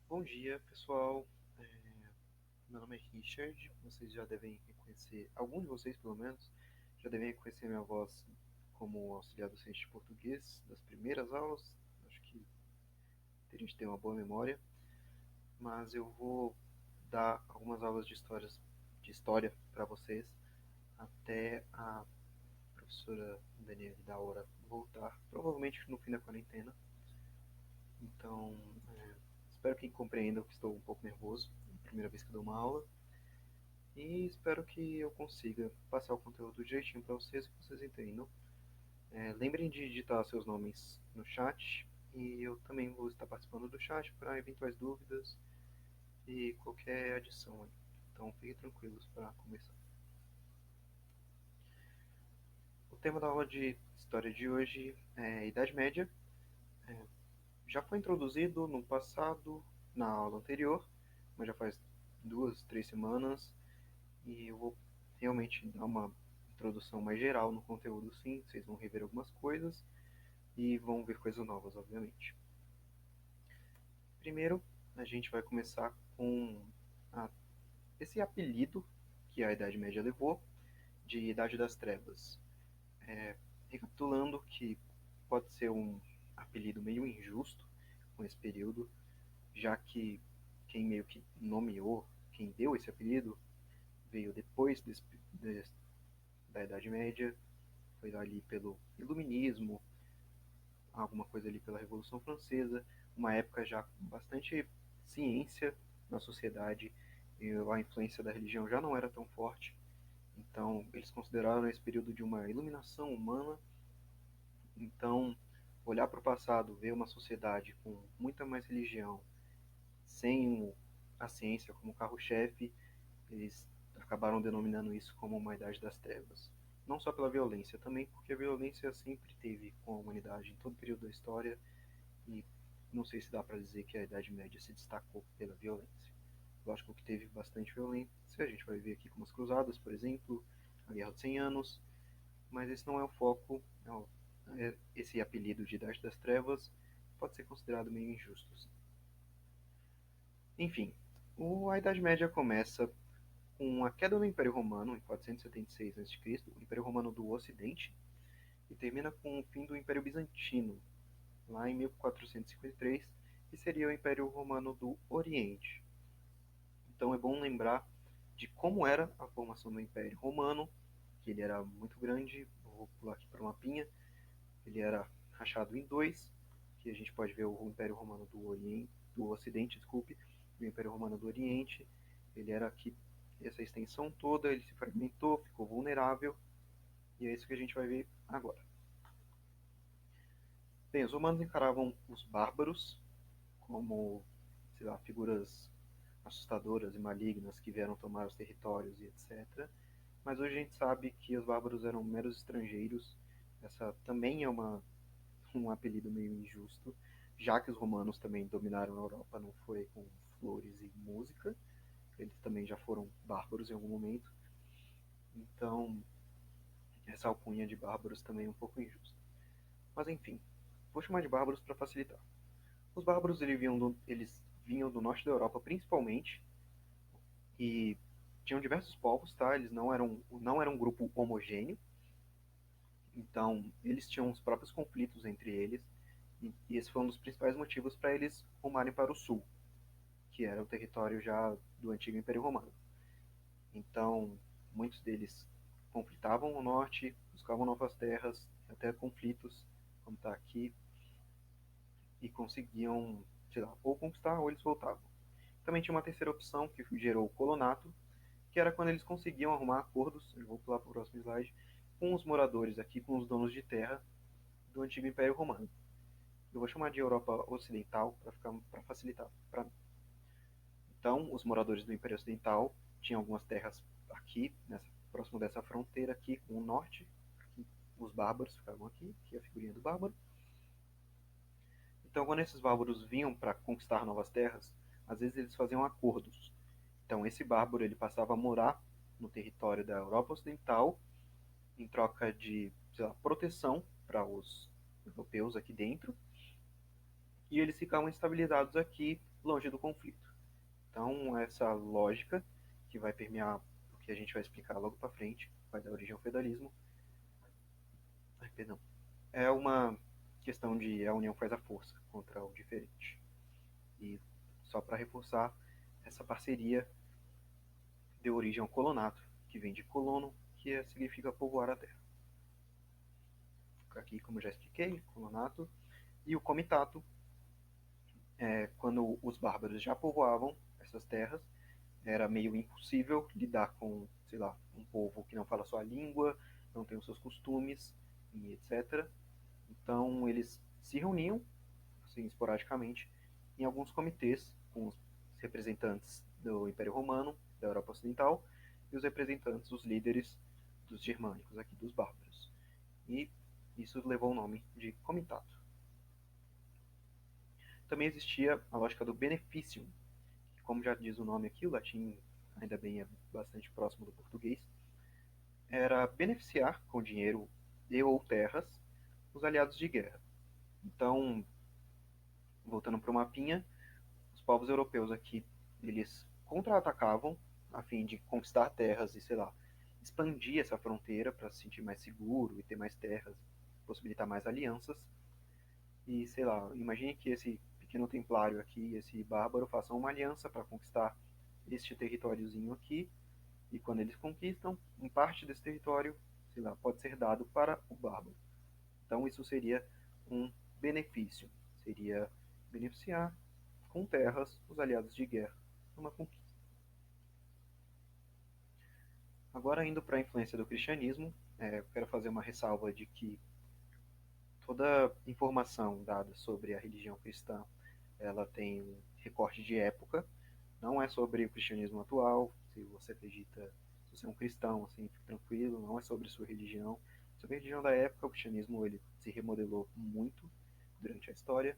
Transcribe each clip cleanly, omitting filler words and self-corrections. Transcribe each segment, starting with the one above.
Bom dia, pessoal. Meu nome é Richard. Vocês já devem reconhecer, alguns de vocês pelo menos, já devem reconhecer minha voz como auxiliar docente de português das primeiras aulas. Acho que teria de ter uma boa memória, mas eu vou dar algumas aulas de história para vocês até a professora Daniela da hora voltar, provavelmente no fim da quarentena. Então, espero que compreendam que estou um pouco nervoso, é a primeira vez que dou uma aula. E espero que eu consiga passar o conteúdo direitinho para vocês e que vocês entendam. Lembrem de digitar seus nomes no chat e eu também vou estar participando do chat para eventuais dúvidas e qualquer adição aí. Então fiquem tranquilos para começar. O tema da aula de história de hoje é Idade Média. Já foi introduzido no passado, na aula anterior, mas já faz 2, 3 semanas e eu vou realmente dar uma introdução mais geral no conteúdo, sim. Vocês vão rever algumas coisas e vão ver coisas novas, obviamente. Primeiro, a gente vai começar com a, esse apelido que a Idade Média levou de Idade das Trevas. Recapitulando que pode ser um apelido meio injusto com esse período, já que quem meio que nomeou, quem deu esse apelido, veio depois da Idade Média, foi ali pelo Iluminismo, alguma coisa ali pela Revolução Francesa, uma época já com bastante ciência na sociedade, e a influência da religião já não era tão forte, então eles consideraram esse período de uma iluminação humana. Então, olhar para o passado, ver uma sociedade com muita mais religião, sem a ciência como carro-chefe, eles acabaram denominando isso como uma Idade das Trevas. Não só pela violência, também porque a violência sempre teve com a humanidade em todo o período da história, e não sei se dá para dizer que a Idade Média se destacou pela violência. Lógico que teve bastante violência, a gente vai ver aqui como as Cruzadas, por exemplo, a Guerra dos 100 Anos, mas esse não é o foco. Esse apelido de Idade das Trevas pode ser considerado meio injusto. Enfim, a Idade Média começa com a queda do Império Romano em 476 a.C., o Império Romano do Ocidente, e termina com o fim do Império Bizantino, lá em 1453, que seria o Império Romano do Oriente. Então é bom lembrar de como era a formação do Império Romano, que ele era muito grande. Vou pular aqui para uma mapinha. Ele era rachado em dois, que a gente pode ver o Império Romano do Oriente, do Ocidente, desculpe, e o Império Romano do Oriente. Ele era aqui essa extensão toda, ele se fragmentou, ficou vulnerável, e é isso que a gente vai ver agora. Bem, os romanos encaravam os bárbaros como, sei lá, figuras assustadoras e malignas que vieram tomar os territórios e etc. Mas hoje a gente sabe que os bárbaros eram meros estrangeiros. Essa também é um apelido meio injusto, já que os romanos também dominaram a Europa, não foi com flores e música, eles também já foram bárbaros em algum momento. Então, essa alcunha de bárbaros também é um pouco injusta. Mas enfim, vou chamar de bárbaros para facilitar. Os bárbaros eles vinham do norte da Europa principalmente, e tinham diversos povos, tá? Eles não eram um grupo homogêneo, então eles tinham os próprios conflitos entre eles, e esse foi um dos principais motivos para eles rumarem para o sul, que era o território já do antigo Império Romano. Então, muitos deles conflitavam o norte, buscavam novas terras, até conflitos, como está aqui, e conseguiam, sei lá, ou conquistar ou eles voltavam. Também tinha uma terceira opção que gerou o colonato, que era quando eles conseguiam arrumar acordos, eu vou pular para o próximo slide, com os moradores aqui, com os donos de terra do antigo Império Romano. Eu vou chamar de Europa Ocidental para facilitar. Então, os moradores do Império Ocidental tinham algumas terras aqui, próximo dessa fronteira aqui com o norte. Aqui, os bárbaros ficavam aqui, que é a figurinha do bárbaro. Então, quando esses bárbaros vinham para conquistar novas terras, às vezes eles faziam acordos. Então, esse bárbaro ele passava a morar no território da Europa Ocidental em troca de, sei lá, proteção para os europeus aqui dentro, e eles ficavam estabilizados aqui longe do conflito. Então, essa lógica que vai permear o que a gente vai explicar logo para frente, vai dar origem ao feudalismo, perdão, é uma questão de a união faz a força contra o diferente. E só para reforçar, essa parceria deu origem ao colonato, que vem de colono, que significa povoar a terra. Aqui, como já expliquei, colonato. E o comitato, quando os bárbaros já povoavam essas terras, era meio impossível lidar com, sei lá, um povo que não fala sua língua, não tem os seus costumes, e etc. Então eles se reuniam, assim, esporadicamente, em alguns comitês com os representantes do Império Romano, da Europa Ocidental, e os representantes, os líderes dos germânicos, aqui dos bárbaros. E isso levou o nome de comitato. Também existia a lógica do beneficium, que, como já diz o nome aqui, o latim ainda bem é bastante próximo do português, era beneficiar com dinheiro e ou terras os aliados de guerra. Então, voltando para o mapinha, os povos europeus aqui, eles contra-atacavam a fim de conquistar terras e, sei lá, expandir essa fronteira para se sentir mais seguro e ter mais terras, possibilitar mais alianças. E, sei lá, imagine que esse pequeno templário aqui, esse bárbaro, façam uma aliança para conquistar este territóriozinho aqui, e quando eles conquistam, uma parte desse território, sei lá, pode ser dado para o bárbaro. Então isso seria um benefício, seria beneficiar com terras os aliados de guerra numa conquista. Agora indo para a influência do cristianismo, eu quero fazer uma ressalva de que toda informação dada sobre a religião cristã, ela tem um recorte de época, não é sobre o cristianismo atual, se você acredita, se você é um cristão, assim, fique tranquilo, não é sobre sua religião. Sobre a religião da época, o cristianismo ele se remodelou muito durante a história,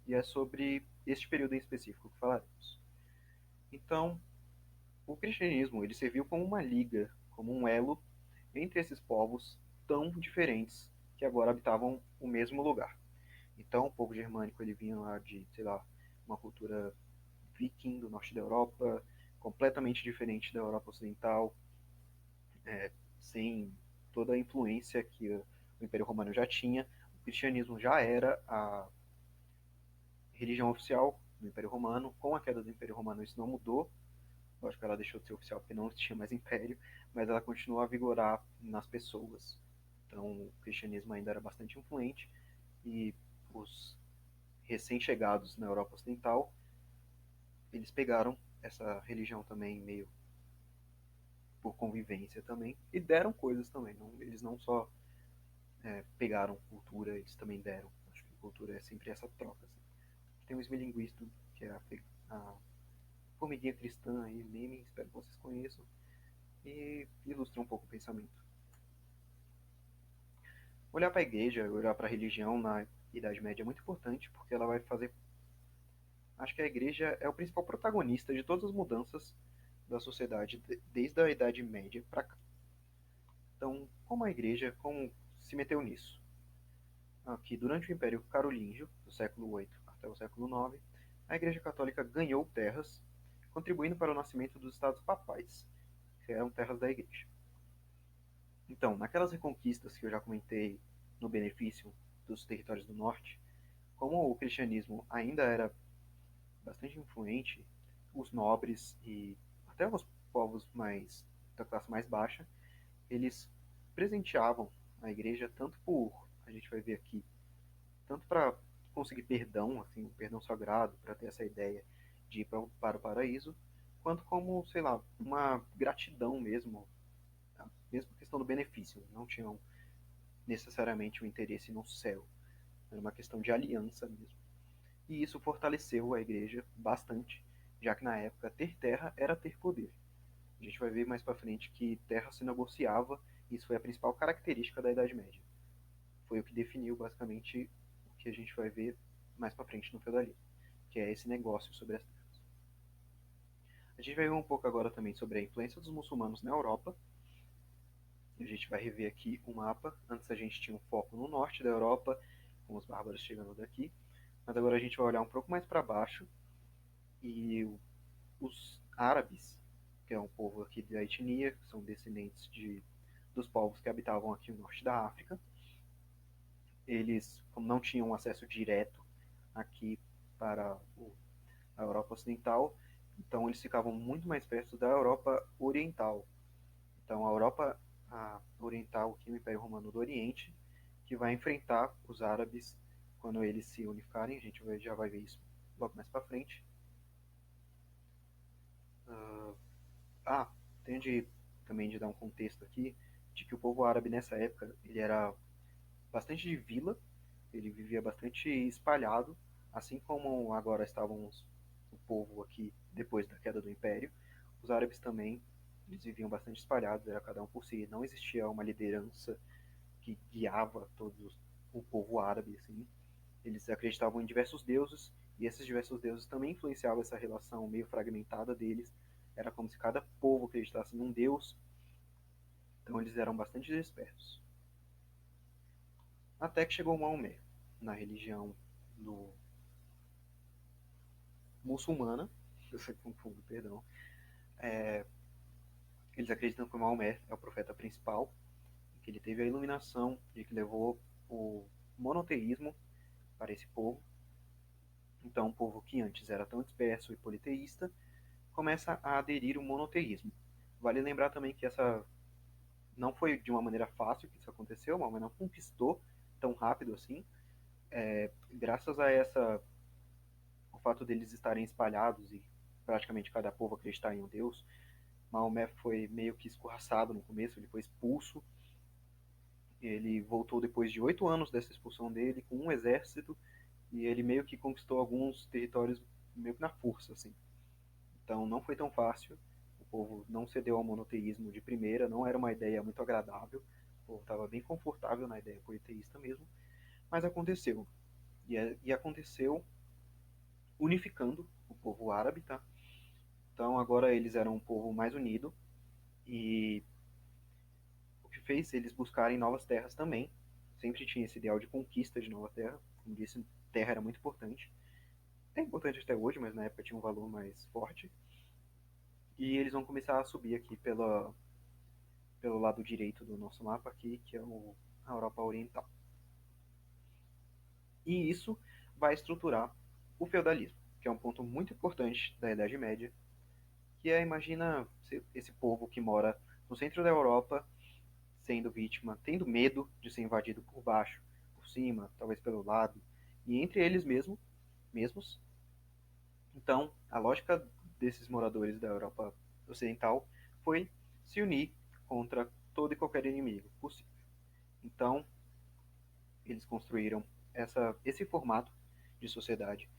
e é sobre este período em específico que falaremos. Então, o cristianismo ele serviu como uma liga, como um elo entre esses povos tão diferentes que agora habitavam o mesmo lugar. Então, o povo germânico ele vinha lá de, sei lá, uma cultura viking do norte da Europa, completamente diferente da Europa Ocidental, sem toda a influência que o Império Romano já tinha. O cristianismo já era a religião oficial do Império Romano. Com a queda do Império Romano isso não mudou. Lógico que ela deixou de ser oficial porque não tinha mais império, mas ela continuou a vigorar nas pessoas. Então o cristianismo ainda era bastante influente e os recém-chegados na Europa Ocidental, eles pegaram essa religião também meio por convivência também e deram coisas também. Não, eles não só pegaram cultura, eles também deram. Acho que cultura é sempre essa troca. Assim. Tem o Smilinguisto, que é a formiguinha cristã aí, meme, espero que vocês conheçam, e ilustra um pouco o pensamento. Olhar para a igreja, olhar para a religião na Idade Média é muito importante, porque ela vai fazer. Acho que a igreja é o principal protagonista de todas as mudanças da sociedade desde a Idade Média para cá. Então, como a igreja como se meteu nisso? Aqui, durante o Império Carolíngio, do século VIII até o século IX, a Igreja Católica ganhou terras, contribuindo para o nascimento dos estados papais, que eram terras da Igreja. Então, naquelas reconquistas que eu já comentei no benefício dos territórios do norte, como o cristianismo ainda era bastante influente, os nobres e até os povos mais da classe mais baixa, eles presenteavam a igreja tanto por, a gente vai ver aqui, tanto para conseguir perdão, assim, um perdão sagrado, para ter essa ideia de ir para o paraíso, quanto como, sei lá, uma gratidão mesmo, a mesma questão do benefício, não tinham necessariamente o interesse no céu, era uma questão de aliança mesmo. E isso fortaleceu a igreja bastante, já que na época ter terra era ter poder. A gente vai ver mais para frente que terra se negociava, e isso foi a principal característica da Idade Média. Foi o que definiu basicamente o que a gente vai ver mais para frente no feudalismo, que é esse negócio sobre as terras. A gente vai ver um pouco agora também sobre a influência dos muçulmanos na Europa. A gente vai rever aqui o mapa. Antes a gente tinha um foco no norte da Europa, com os bárbaros chegando daqui, mas agora a gente vai olhar um pouco mais para baixo E os árabes, que é um povo aqui da etnia, que são descendentes dos povos que habitavam aqui no norte da África, eles não tinham acesso direto aqui para a Europa Ocidental, então eles ficavam muito mais perto da Europa Oriental. Então a Europa Oriental, aqui o Império Romano do Oriente, que vai enfrentar os árabes quando eles se unificarem, a gente já vai ver isso logo mais para frente. Ah, tenho também de dar um contexto aqui de que o povo árabe nessa época ele era bastante de vila, ele vivia bastante espalhado, assim como agora estavam o povo aqui depois da queda do Império. Os árabes também eles viviam bastante espalhados, era cada um por si. Não existia uma liderança que guiava o povo árabe, assim. Eles acreditavam em diversos deuses e esses diversos deuses também influenciavam essa relação meio fragmentada deles. Era como se cada povo acreditasse em um deus, então eles eram bastante despertos. Até que chegou Maomé, na religião do muçulmana, eu sempre confundo, perdão. Eles acreditam que Maomé é o profeta principal, que ele teve a iluminação e que levou o monoteísmo para esse povo. Então, um povo que antes era tão disperso e politeísta começa a aderir ao monoteísmo. Vale lembrar também que essa não foi de uma maneira fácil que isso aconteceu, Maomé não conquistou tão rápido assim. Graças a o fato deles estarem espalhados e praticamente cada povo acreditar em um deus, Maomé foi meio que escorraçado no começo, ele foi expulso. Ele voltou depois de 8 anos dessa expulsão dele com um exército e ele meio que conquistou alguns territórios meio que na força, assim. Então não foi tão fácil. O povo não cedeu ao monoteísmo de primeira, não era uma ideia muito agradável. O povo estava bem confortável na ideia politeísta mesmo, mas aconteceu. E aconteceu unificando o povo árabe, tá? Então agora eles eram um povo mais unido e o que fez eles buscarem novas terras também. Sempre tinha esse ideal de conquista de nova terra. Como disse, terra era muito importante. É importante até hoje, mas na época tinha um valor mais forte. E eles vão começar a subir aqui pelo lado direito do nosso mapa aqui, que é a Europa Oriental. E isso vai estruturar o feudalismo, que é um ponto muito importante da Idade Média, que é, imagina esse povo que mora no centro da Europa, sendo vítima, tendo medo de ser invadido por baixo, por cima, talvez pelo lado, e entre eles mesmos. Então, a lógica desses moradores da Europa Ocidental foi se unir contra todo e qualquer inimigo possível. Então, eles construíram esse formato de sociedade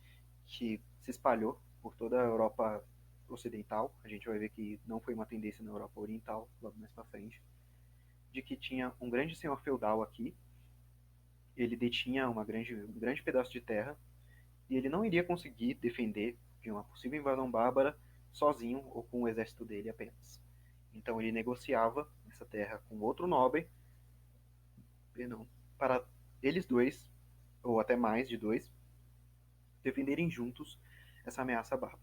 que se espalhou por toda a Europa Ocidental. A gente vai ver que não foi uma tendência na Europa Oriental, logo mais para frente, de que tinha um grande senhor feudal aqui, ele detinha um grande pedaço de terra e ele não iria conseguir defender de uma possível invasão bárbara sozinho ou com o exército dele apenas. Então ele negociava essa terra com outro nobre, perdão, para eles dois, ou até mais de dois, defenderem juntos essa ameaça bárbara.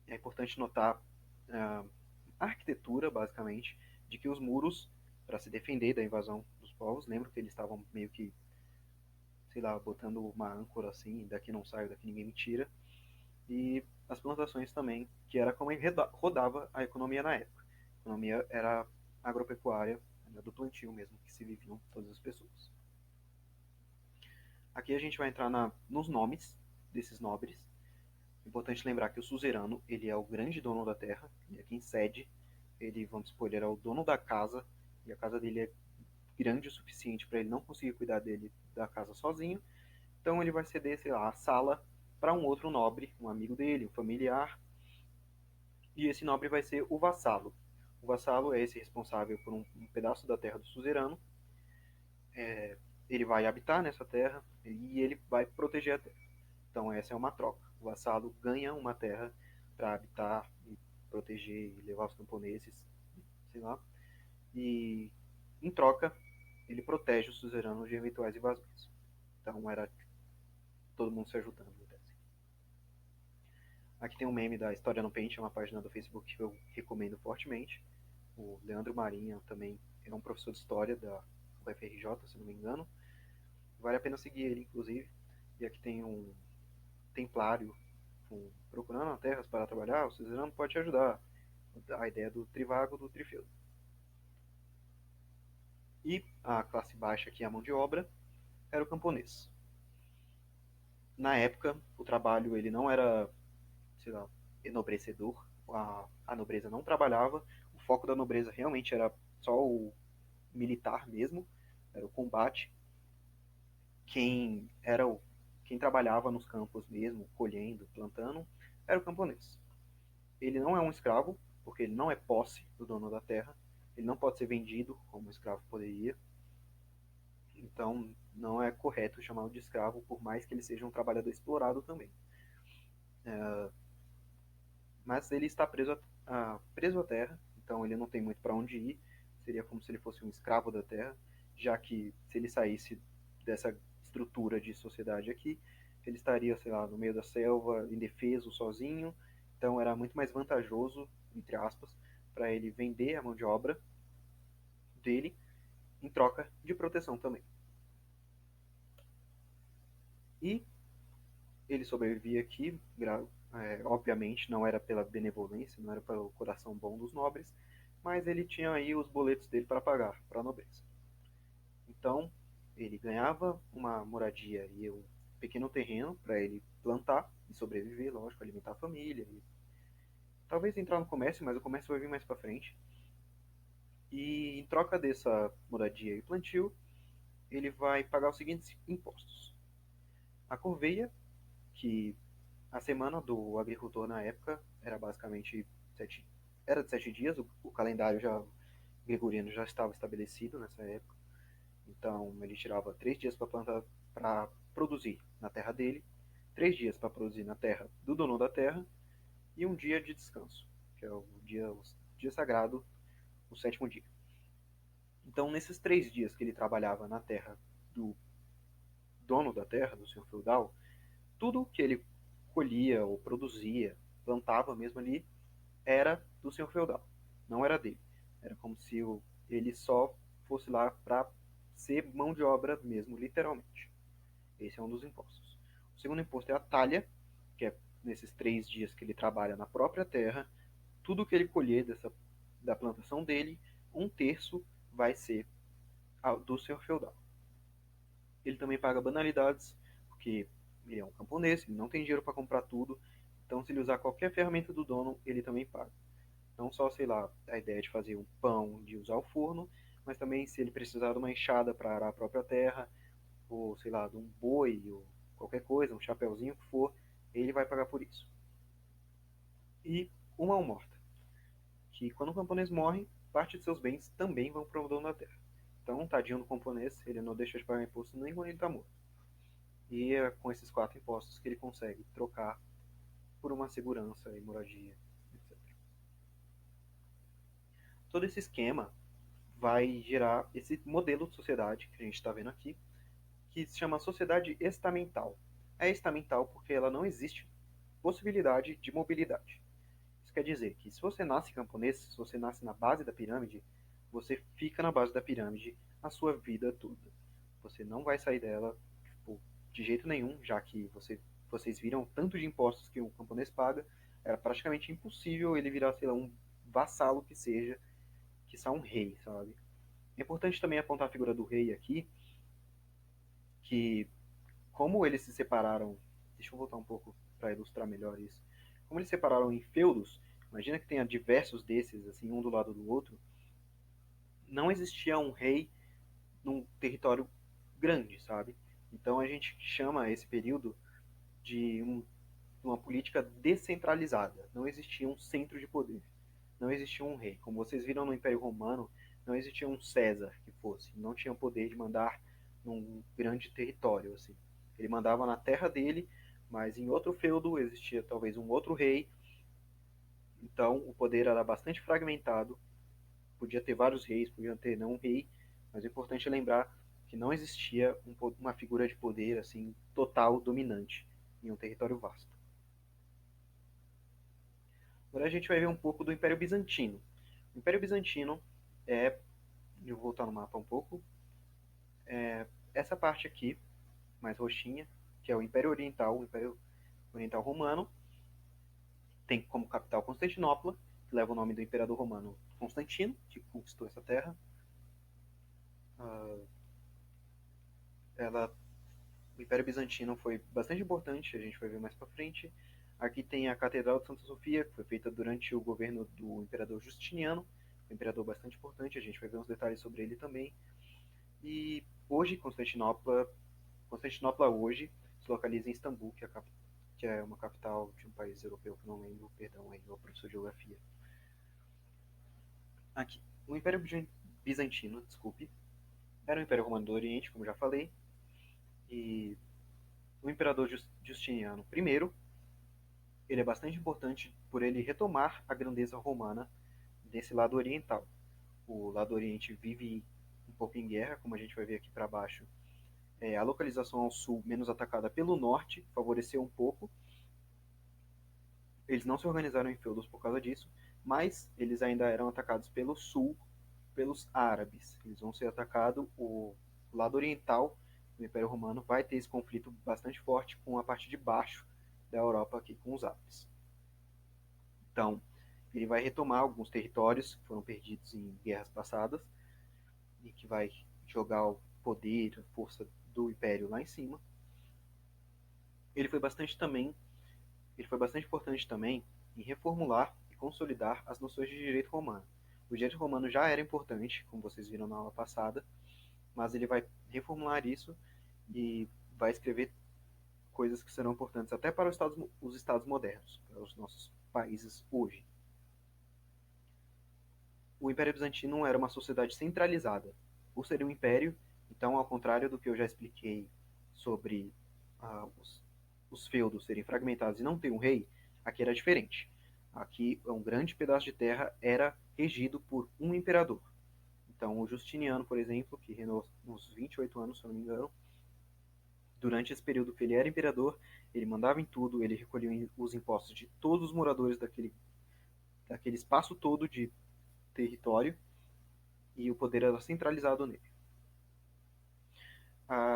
É importante notar a arquitetura, basicamente, de que os muros, para se defender da invasão dos povos, lembro que eles estavam meio que, sei lá, botando uma âncora assim, daqui não sai, daqui ninguém me tira, e as plantações também, que era como rodava a economia na época. A economia era agropecuária, era do plantio mesmo, que se viviam todas as pessoas. Aqui a gente vai entrar nos nomes desses nobres. É importante lembrar que o suzerano, ele é o grande dono da terra, ele é quem cede, ele, vamos supor, ele era o dono da casa, e a casa dele é grande o suficiente para ele não conseguir cuidar dele da casa sozinho, então ele vai ceder, sei lá, a sala para um outro nobre, um amigo dele, um familiar, e esse nobre vai ser o vassalo. O vassalo é esse responsável por um pedaço da terra do suzerano. Ele vai habitar nessa terra e ele vai proteger a terra. Então essa é uma troca. O vassalo ganha uma terra para habitar e proteger e levar os camponeses, sei lá. E em troca ele protege os suzeranos de eventuais invasões. Então era todo mundo se ajudando. Aqui tem um meme da História no Paint, é uma página do Facebook que eu recomendo fortemente. O Leandro Marinho também é um professor de História da UFRJ, se não me engano. Vale a pena seguir ele, inclusive. E aqui tem um templário procurando terras para trabalhar. O suzerano pode te ajudar. A ideia do trivago, do trifeudo. E a classe baixa, que é a mão de obra, era o camponês. Na época, o trabalho ele não era, sei lá, enobrecedor. A nobreza não trabalhava. O foco da nobreza realmente era só o militar mesmo, era o combate. Quem era quem trabalhava nos campos mesmo, colhendo, plantando, era o camponês. Ele não é um escravo, porque ele não é posse do dono da terra. Ele não pode ser vendido como um escravo poderia. Então, não é correto chamá-lo de escravo, por mais que ele seja um trabalhador explorado também. Mas ele está preso à terra, então ele não tem muito para onde ir. Seria como se ele fosse um escravo da terra, já que se ele saísse dessa estrutura de sociedade aqui, ele estaria, sei lá, no meio da selva, indefeso, sozinho. Então era muito mais vantajoso, entre aspas, para ele vender a mão de obra dele em troca de proteção também. E ele sobrevivia aqui, obviamente não era pela benevolência, não era pelo coração bom dos nobres, mas ele tinha aí os boletos dele para pagar para a nobreza. Então, ele ganhava uma moradia e um pequeno terreno para ele plantar e sobreviver, lógico, alimentar a família. E talvez entrar no comércio, mas o comércio vai vir mais para frente. E em troca dessa moradia e plantio, ele vai pagar os seguintes impostos. A corveia, que a semana do agricultor na época era basicamente era de 7 dias, o calendário já gregoriano já estava estabelecido nessa época. Então ele tirava 3 dias para plantar, para produzir na terra dele, 3 dias para produzir na terra do dono da terra e um dia de descanso, que é o dia sagrado, o sétimo dia. Então nesses 3 dias que ele trabalhava na terra do dono da terra, do senhor feudal, tudo que ele colhia ou produzia, plantava mesmo ali, era do senhor feudal, não era dele. Era como se ele só fosse lá para ser mão de obra mesmo, literalmente. Esse é um dos impostos. O segundo imposto é a talha, que é nesses 3 dias que ele trabalha na própria terra, tudo que ele colher da plantação dele, 1/3 vai ser do senhor feudal. Ele também paga banalidades, porque ele é um camponês, ele não tem dinheiro para comprar tudo, então se ele usar qualquer ferramenta do dono, ele também paga. Não só, sei lá, a ideia de fazer um pão, de usar o forno, mas também se ele precisar de uma enxada para arar a própria terra, ou sei lá, de um boi, ou qualquer coisa, um chapéuzinho que for, ele vai pagar por isso. E uma mão morta, que quando o camponês morre, parte de seus bens também vão para o dono da terra. Então, tadinho do camponês, ele não deixa de pagar imposto nem quando ele está morto. E é com esses 4 impostos que ele consegue trocar por uma segurança e moradia, etc. Todo esse esquema vai gerar esse modelo de sociedade que a gente está vendo aqui, que se chama sociedade estamental. É estamental porque ela não existe possibilidade de mobilidade. Isso quer dizer que se você nasce camponês, se você nasce na base da pirâmide, você fica na base da pirâmide a sua vida toda. Você não vai sair dela, tipo, de jeito nenhum, já que vocês viram tanto de impostos que o camponês paga, era praticamente impossível ele virar, sei lá, um vassalo que só um rei, sabe? É importante também apontar a figura do rei aqui, que como eles se separaram, deixa eu voltar um pouco para ilustrar melhor isso. Como eles se separaram em feudos, imagina que tenha diversos desses, assim, um do lado do outro, não existia um rei num território grande, sabe? Então a gente chama esse período de uma política descentralizada. Não existia um centro de poder. Não existia um rei. Como vocês viram no Império Romano, não existia um César que fosse. Não tinha o poder de mandar num grande território, assim. Ele mandava na terra dele, mas em outro feudo existia talvez um outro rei. Então o poder era bastante fragmentado. Podia ter vários reis, podia ter não um rei, mas o importante é lembrar que não existia uma figura de poder assim total dominante em um território vasto. Agora a gente vai ver um pouco do Império Bizantino. O Império Bizantino é, eu vou voltar no mapa um pouco, essa parte aqui, mais roxinha, que é o Império Oriental, o Império Oriental Romano, tem como capital Constantinopla, que leva o nome do imperador romano Constantino, que conquistou essa terra. Ela, o Império Bizantino foi bastante importante, a gente vai ver mais para frente. Aqui tem a Catedral de Santa Sofia, que foi feita durante o governo do imperador Justiniano, um imperador bastante importante, a gente vai ver uns detalhes sobre ele também. E hoje Constantinopla hoje se localiza em Istambul, que é uma capital de um país europeu que não lembro, perdão, aí, o professor de geografia. Aqui, o Império Bizantino, desculpe, era o Império Romano do Oriente, como já falei, e o imperador Justiniano I, ele é bastante importante por ele retomar a grandeza romana desse lado oriental. O lado oriente vive um pouco em guerra, como a gente vai ver aqui para baixo. A localização ao sul, menos atacada pelo norte, favoreceu um pouco. Eles não se organizaram em feudos por causa disso, mas eles ainda eram atacados pelo sul, pelos árabes. Eles vão ser atacados, o lado oriental do Império Romano vai ter esse conflito bastante forte com a parte de baixo da Europa aqui com os árabes. Então, ele vai retomar alguns territórios que foram perdidos em guerras passadas e que vai jogar o poder, a força do Império lá em cima. Ele foi bastante importante também em reformular e consolidar as noções de direito romano. O direito romano já era importante, como vocês viram na aula passada, mas ele vai reformular isso e vai escrever coisas que serão importantes até para os estados modernos, para os nossos países hoje. O Império Bizantino era uma sociedade centralizada. Por ser um império, então, ao contrário do que eu já expliquei sobre os feudos serem fragmentados e não ter um rei, aqui era diferente. Aqui, um grande pedaço de terra era regido por um imperador. Então, o Justiniano, por exemplo, que reinou uns 28 anos, se eu não me engano, durante esse período que ele era imperador, ele mandava em tudo, ele recolhia os impostos de todos os moradores daquele espaço todo de território e o poder era centralizado nele.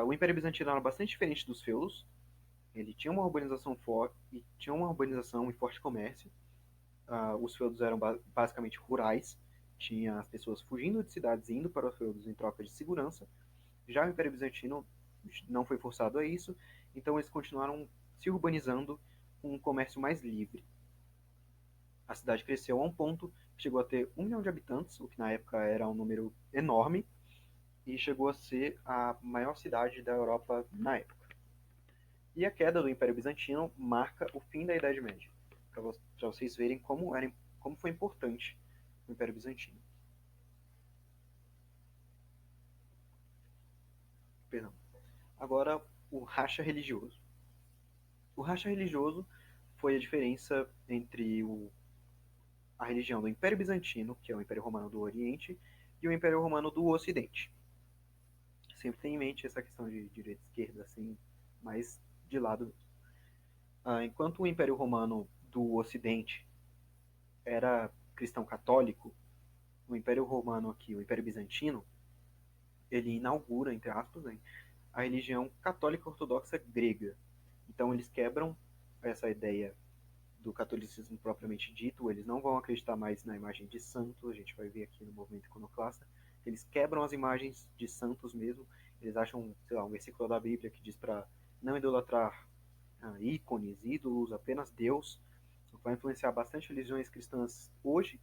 O Império Bizantino era bastante diferente dos feudos. Ele tinha uma urbanização forte e forte comércio. Os feudos eram basicamente rurais. Tinha as pessoas fugindo de cidades e indo para os feudos em troca de segurança. Já o Império Bizantino não foi forçado a isso, então eles continuaram se urbanizando com um comércio mais livre. A cidade cresceu a um ponto que chegou a ter 1 milhão de habitantes, o que na época era um número enorme, e chegou a ser a maior cidade da Europa na época. E a queda do Império Bizantino marca o fim da Idade Média, para vocês verem como foi importante o Império Bizantino. Perdão. Agora, o racha religioso. O racha religioso foi a diferença entre a religião do Império Bizantino, que é o Império Romano do Oriente, e o Império Romano do Ocidente. Sempre tem em mente essa questão de direita e esquerda, assim, mais de lado mesmo. Enquanto o Império Romano do Ocidente era cristão católico, o Império Romano aqui, o Império Bizantino, ele inaugura, entre aspas, né, a religião católica ortodoxa grega. Então eles quebram essa ideia do catolicismo propriamente dito, eles não vão acreditar mais na imagem de santo, a gente vai ver aqui no movimento iconoclasta, eles quebram as imagens de santos mesmo, eles acham, sei lá, um versículo da Bíblia que diz para não idolatrar ícones, ídolos, apenas Deus, o que vai influenciar bastante religiões cristãs hoje,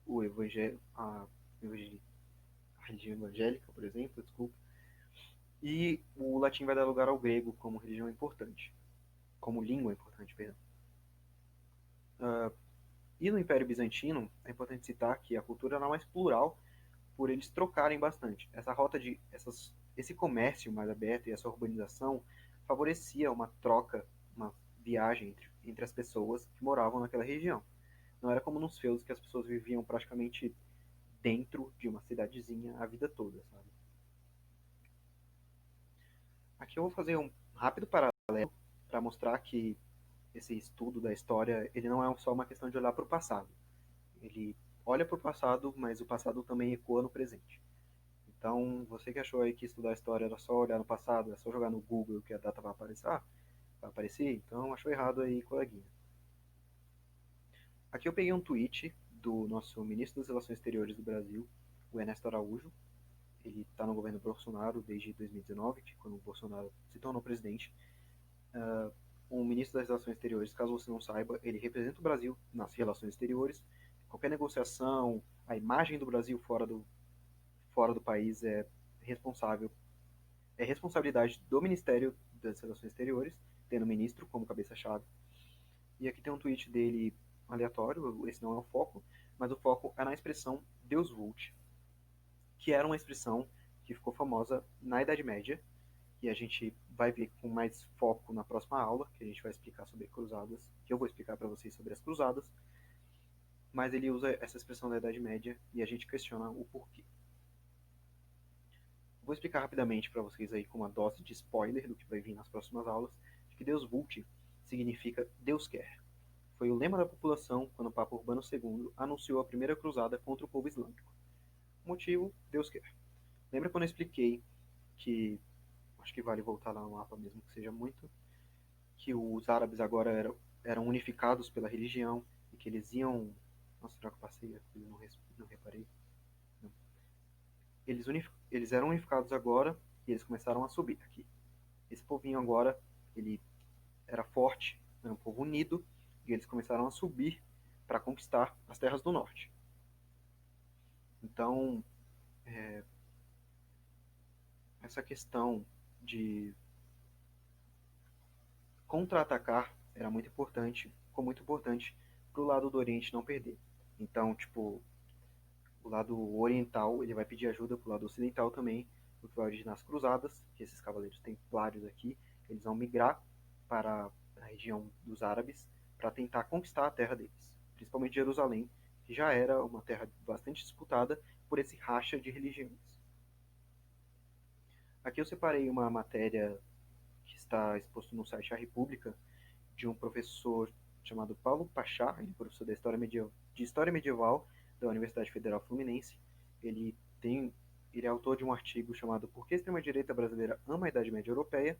o evangelho, a religião evangélica, por exemplo, desculpa, e o latim vai dar lugar ao grego como religião importante, como língua importante, perdão. E no Império Bizantino, é importante citar que a cultura era mais plural por eles trocarem bastante. Esse comércio mais aberto e essa urbanização favorecia uma troca, uma viagem entre as pessoas que moravam naquela região. Não era como nos feudos que as pessoas viviam praticamente dentro de uma cidadezinha a vida toda, sabe? Aqui eu vou fazer um rápido paralelo para mostrar que esse estudo da história, ele não é só uma questão de olhar para o passado. Ele olha para o passado, mas o passado também ecoa no presente. Então, você que achou aí que estudar história era só olhar no passado, é só jogar no Google que a data vai aparecer, então achou errado aí, coleguinha. Aqui eu peguei um tweet do nosso ministro das Relações Exteriores do Brasil, o Ernesto Araújo. Ele está no governo Bolsonaro desde 2019, quando o Bolsonaro se tornou presidente. O ministro das Relações Exteriores, caso você não saiba, ele representa o Brasil nas relações exteriores. Qualquer negociação, a imagem do Brasil fora do país responsável, é responsabilidade do Ministério das Relações Exteriores, tendo o ministro como cabeça-chave. E aqui tem um tweet dele aleatório, esse não é o foco, mas o foco é na expressão Deus vult, que era uma expressão que ficou famosa na Idade Média, e a gente vai ver com mais foco na próxima aula, que a gente vai explicar sobre cruzadas, que eu vou explicar para vocês sobre as cruzadas, mas ele usa essa expressão da Idade Média e a gente questiona o porquê. Vou explicar rapidamente para vocês aí com uma dose de spoiler do que vai vir nas próximas aulas, de que Deus vult significa Deus quer. Foi o lema da população quando o Papa Urbano II anunciou a primeira cruzada contra o povo islâmico. Motivo, Deus quer. Lembra quando eu expliquei que, acho que vale voltar lá no mapa mesmo que seja muito, que os árabes agora eram unificados pela religião e que eles iam... Nossa, será que eu passei? Eu não reparei. Não. Eles eram unificados agora e eles começaram a subir aqui. Esse povinho agora, ele era forte, era um povo unido, e eles começaram a subir para conquistar as terras do norte. Então, essa questão de contra-atacar era muito importante, ficou muito importante para o lado do Oriente não perder. Então, tipo, o lado oriental ele vai pedir ajuda para o lado ocidental também, o que vai originar as cruzadas, que esses cavaleiros templários aqui, eles vão migrar para a região dos árabes para tentar conquistar a terra deles, principalmente Jerusalém, que já era uma terra bastante disputada por esse racha de religiões. Aqui eu separei uma matéria que está exposto no site A República, de um professor chamado Paulo Pachá, ele é professor de História Medieval da Universidade Federal Fluminense. Ele, ele é autor de um artigo chamado Por que a extrema-direita brasileira ama a Idade Média Europeia?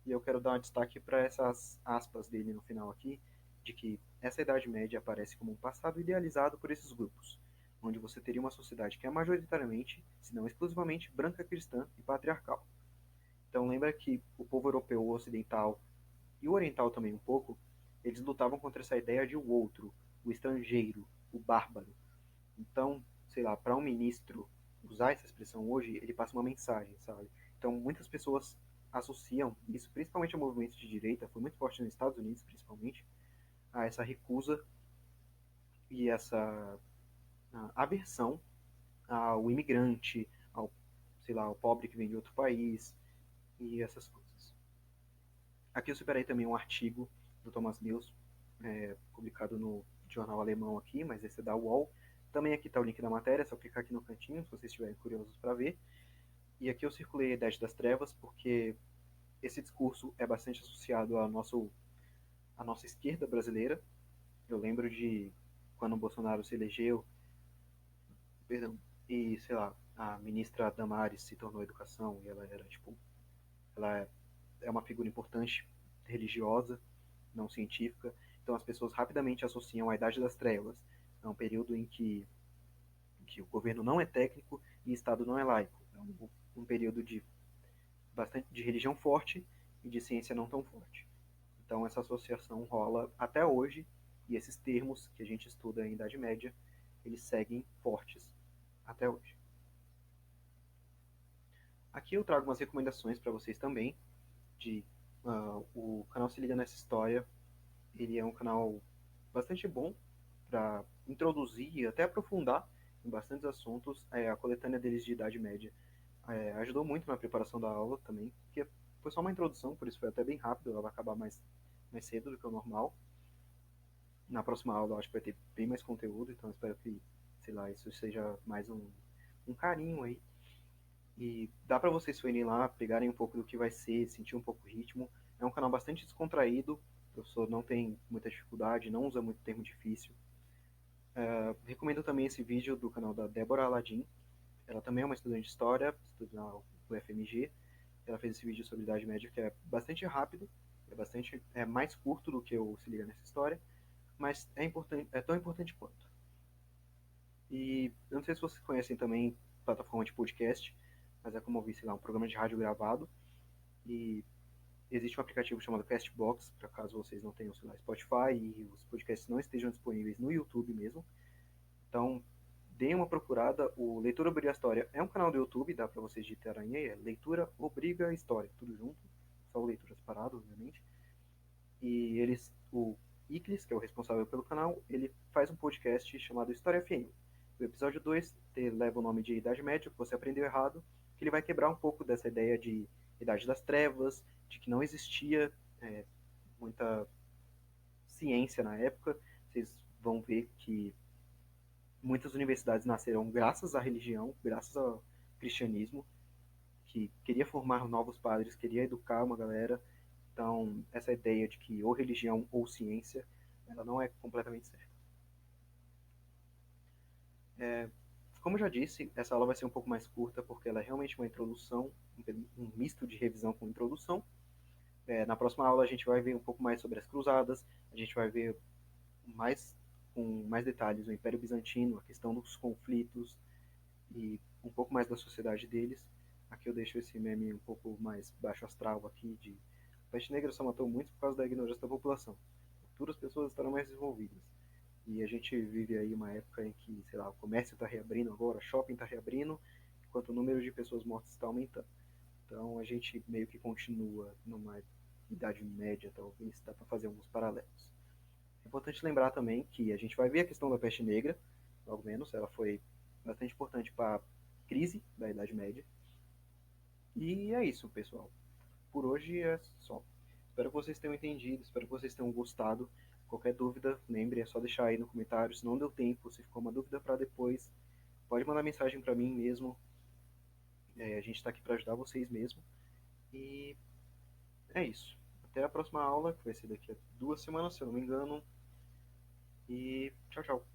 E eu quero dar um destaque para essas aspas dele no final aqui, de que essa Idade Média aparece como um passado idealizado por esses grupos, onde você teria uma sociedade que é majoritariamente, se não exclusivamente, branca, cristã e patriarcal. Então lembra que o povo europeu ocidental e o oriental também um pouco, eles lutavam contra essa ideia de o outro, o estrangeiro, o bárbaro. Então, sei lá, para um ministro usar essa expressão hoje, ele passa uma mensagem, sabe? Então, muitas pessoas associam isso, principalmente ao movimento de direita, foi muito forte nos Estados Unidos, principalmente, a essa recusa e essa aversão ao imigrante, ao, sei lá, ao pobre que vem de outro país e essas coisas. Aqui eu separei também um artigo do Thomas Mills, publicado no jornal alemão aqui, mas esse é da UOL. Também aqui está o link da matéria, é só clicar aqui no cantinho, se vocês estiverem curiosos para ver. E aqui eu circulei a Idade das Trevas, porque esse discurso é bastante associado à nossa esquerda brasileira. Eu lembro de quando o Bolsonaro se elegeu, perdão, e, sei lá, a ministra Damares se tornou educação, e ela era, tipo, ela é uma figura importante, religiosa, não científica, então as pessoas rapidamente associam a Idade das Trevas a um período em que o governo não é técnico e o Estado não é laico. É um período de bastante de religião forte e de ciência não tão forte. Então essa associação rola até hoje e esses termos que a gente estuda em Idade Média, eles seguem fortes até hoje. Aqui eu trago umas recomendações para vocês também de o canal Se Liga Nessa História. Ele é um canal bastante bom para introduzir e até aprofundar em bastantes assuntos. A coletânea deles de Idade Média ajudou muito na preparação da aula também, porque foi só uma introdução, por isso foi até bem rápido, ela vai acabar mais cedo do que o normal. Na próxima aula eu acho que vai ter bem mais conteúdo, então espero que, sei lá, isso seja mais um carinho aí. E dá para vocês irem lá, pegarem um pouco do que vai ser, sentir um pouco o ritmo. É um canal bastante descontraído, a pessoa não tem muita dificuldade, não usa muito termo difícil. Recomendo também esse vídeo do canal da Débora Aladim. Ela também é uma estudante de história, estuda na UFMG. Ela fez esse vídeo sobre Idade Média que é bastante rápido, é mais curto do que o Se Liga Nessa História, mas é tão importante quanto. E eu não sei se vocês conhecem também plataforma de podcast, mas é como eu vi, sei lá, um programa de rádio gravado. E existe um aplicativo chamado Castbox, para caso vocês não tenham, sei lá, Spotify e os podcasts não estejam disponíveis no YouTube mesmo. Então, deem uma procurada. O Leitura Obriga História é um canal do YouTube, dá para vocês digitarem aí, é Leitura Obriga História, tudo junto, só o leitura separado, obviamente. E o Iclis, que é o responsável pelo canal, ele faz um podcast chamado História FM. O episódio 2 leva o nome de Idade Média, que você aprendeu errado, que ele vai quebrar um pouco dessa ideia de Idade das Trevas, de que não existia muita ciência na época. Vocês vão ver que muitas universidades nasceram graças à religião, graças ao cristianismo, que queria formar novos padres, queria educar uma galera. Então, essa ideia de que ou religião ou ciência, ela não é completamente certa. Como eu já disse, essa aula vai ser um pouco mais curta, porque ela é realmente uma introdução, um misto de revisão com introdução. Na próxima aula a gente vai ver um pouco mais sobre as cruzadas, a gente vai ver com mais detalhes o Império Bizantino, a questão dos conflitos e um pouco mais da sociedade deles. Aqui eu deixo esse meme um pouco mais baixo astral aqui de a peste negra só matou muitos por causa da ignorância da população. Futuras pessoas estarão mais desenvolvidas. E a gente vive aí uma época em que, sei lá, o comércio está reabrindo agora, o shopping está reabrindo, enquanto o número de pessoas mortas está aumentando. Então a gente meio que continua numa idade média, talvez, dá para fazer alguns paralelos. É importante lembrar também que a gente vai ver a questão da peste negra, logo menos, ela foi bastante importante para a crise da Idade Média. E é isso, pessoal. Por hoje é só. Espero que vocês tenham entendido, espero que vocês tenham gostado. Qualquer dúvida, lembre, é só deixar aí no comentário. Se não deu tempo, se ficou uma dúvida para depois, pode mandar mensagem para mim mesmo. A gente está aqui para ajudar vocês mesmo. E é isso. Até a próxima aula, que vai ser daqui a 2 semanas, se eu não me engano. E tchau, tchau.